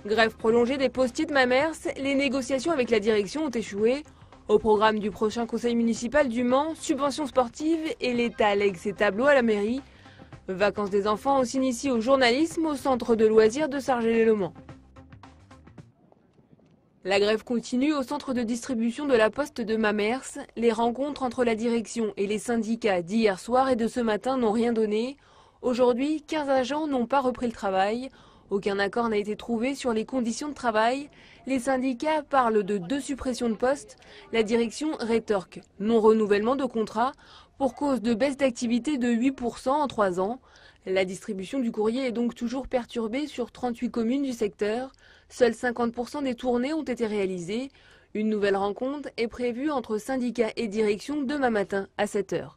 Grève prolongée des postiers de Mamers, les négociations avec la direction ont échoué. Au programme du prochain conseil municipal du Mans, subventions sportives et l'État lègue ses tableaux à la mairie. Vacances des enfants, on s'initie au journalisme au centre de loisirs de Sargelé-le-Mans. La grève continue au centre de distribution de la Poste de Mamers. Les rencontres entre la direction et les syndicats d'hier soir et de ce matin n'ont rien donné. Aujourd'hui, 15 agents n'ont pas repris le travail. Aucun accord n'a été trouvé sur les conditions de travail. Les syndicats parlent de 2 suppressions de postes. La direction rétorque non-renouvellement de contrat pour cause de baisse d'activité de 8% en 3 ans. La distribution du courrier est donc toujours perturbée sur 38 communes du secteur. Seuls 50% des tournées ont été réalisées. Une nouvelle rencontre est prévue entre syndicats et direction demain matin à 7 h.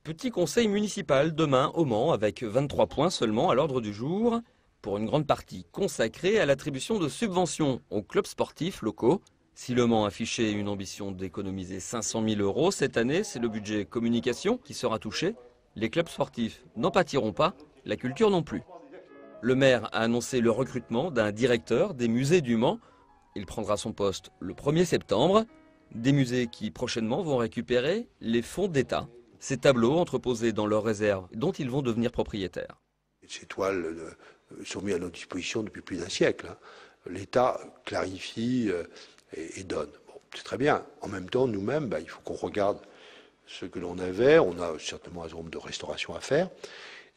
Petit conseil municipal demain au Mans avec 23 points seulement à l'ordre du jour, pour une grande partie consacrée à l'attribution de subventions aux clubs sportifs locaux. Si le Mans affichait une ambition d'économiser 500 000 € cette année, c'est le budget communication qui sera touché. Les clubs sportifs n'en pâtiront pas, la culture non plus. Le maire a annoncé le recrutement d'un directeur des musées du Mans. Il prendra son poste le 1er septembre. Des musées qui prochainement vont récupérer les fonds d'État. Ces tableaux entreposés dans leurs réserves dont ils vont devenir propriétaires. Ces toiles sont mises à notre disposition depuis plus d'un siècle. L'État clarifie et donne. Bon, c'est très bien. En même temps, nous-mêmes, il faut qu'on regarde ce que l'on avait. On a certainement un certain nombre de restaurations à faire.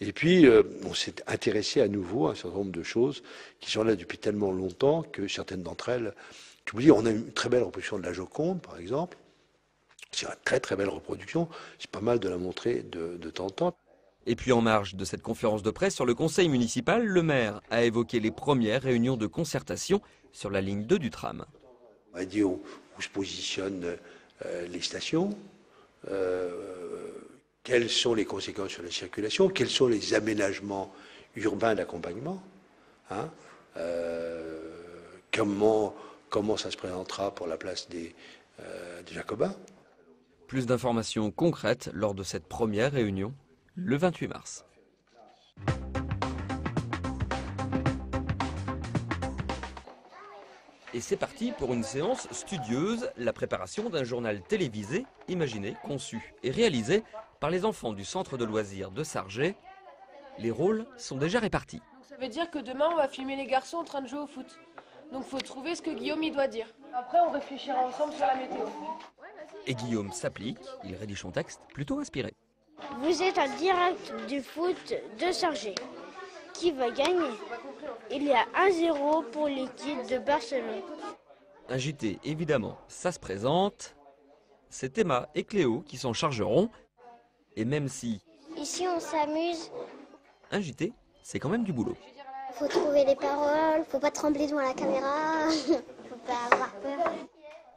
Et puis, on s'est intéressé à nouveau à un certain nombre de choses qui sont là depuis tellement longtemps que certaines d'entre elles... Je vous dis, on a une très belle reproduction de la Joconde, par exemple. C'est une très très belle reproduction, c'est pas mal de la montrer de temps en temps. Et puis en marge de cette conférence de presse sur le conseil municipal, le maire a évoqué les premières réunions de concertation sur la ligne 2 du tram. On va dire où se positionnent les stations, quelles sont les conséquences sur la circulation, quels sont les aménagements urbains d'accompagnement, comment ça se présentera pour la place des Jacobins. Plus d'informations concrètes lors de cette première réunion, le 28 mars. Et c'est parti pour une séance studieuse, la préparation d'un journal télévisé, imaginé, conçu et réalisé par les enfants du centre de loisirs de Sargé. Les rôles sont déjà répartis. Ça veut dire que demain on va filmer les garçons en train de jouer au foot. Donc il faut trouver ce que Guillaume il doit dire. Après on réfléchira ensemble sur la météo. Et Guillaume s'applique, il rédige son texte plutôt inspiré. Vous êtes en direct du foot de Sargé. Qui va gagner? Il y a 1-0 pour l'équipe de Barcelone. Un JT, évidemment, ça se présente. C'est Emma et Cléo qui s'en chargeront. Et même si... Ici on s'amuse. Un JT, c'est quand même du boulot. Faut trouver les paroles, faut pas trembler devant la caméra, faut pas avoir peur.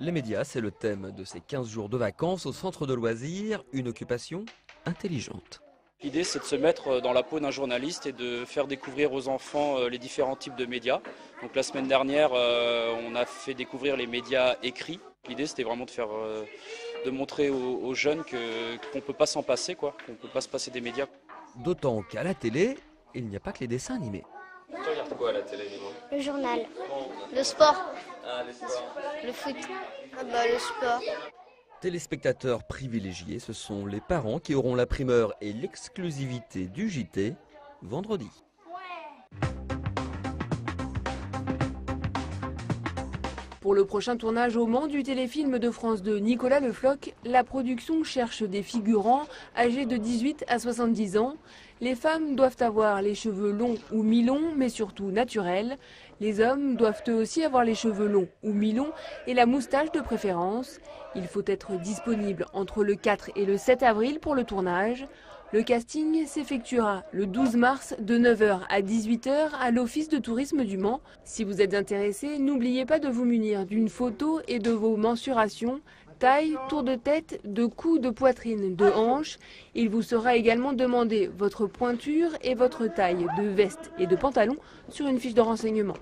Les médias, c'est le thème de ces 15 jours de vacances au centre de loisirs, une occupation intelligente. L'idée, c'est de se mettre dans la peau d'un journaliste et de faire découvrir aux enfants les différents types de médias. Donc la semaine dernière, on a fait découvrir les médias écrits. L'idée, c'était vraiment de montrer aux jeunes qu'on ne peut pas s'en passer, qu'on ne peut pas se passer des médias. D'autant qu'à la télé, il n'y a pas que les dessins animés. Tu regardes quoi à la télé, Mimo ? Le journal. Le sport. Ah, les sports. Le foot. Le sport. Téléspectateurs privilégiés, ce sont les parents qui auront la primeur et l'exclusivité du JT vendredi. Pour le prochain tournage au Mans du téléfilm de France 2 Nicolas Le Floch, la production cherche des figurants âgés de 18 à 70 ans. Les femmes doivent avoir les cheveux longs ou mi-longs, mais surtout naturels. Les hommes doivent eux aussi avoir les cheveux longs ou mi-longs et la moustache de préférence. Il faut être disponible entre le 4 et le 7 avril pour le tournage. Le casting s'effectuera le 12 mars de 9 h à 18 h à l'Office de tourisme du Mans. Si vous êtes intéressé, n'oubliez pas de vous munir d'une photo et de vos mensurations, taille, tour de tête, de cou, de poitrine, de hanche. Il vous sera également demandé votre pointure et votre taille de veste et de pantalon sur une fiche de renseignement.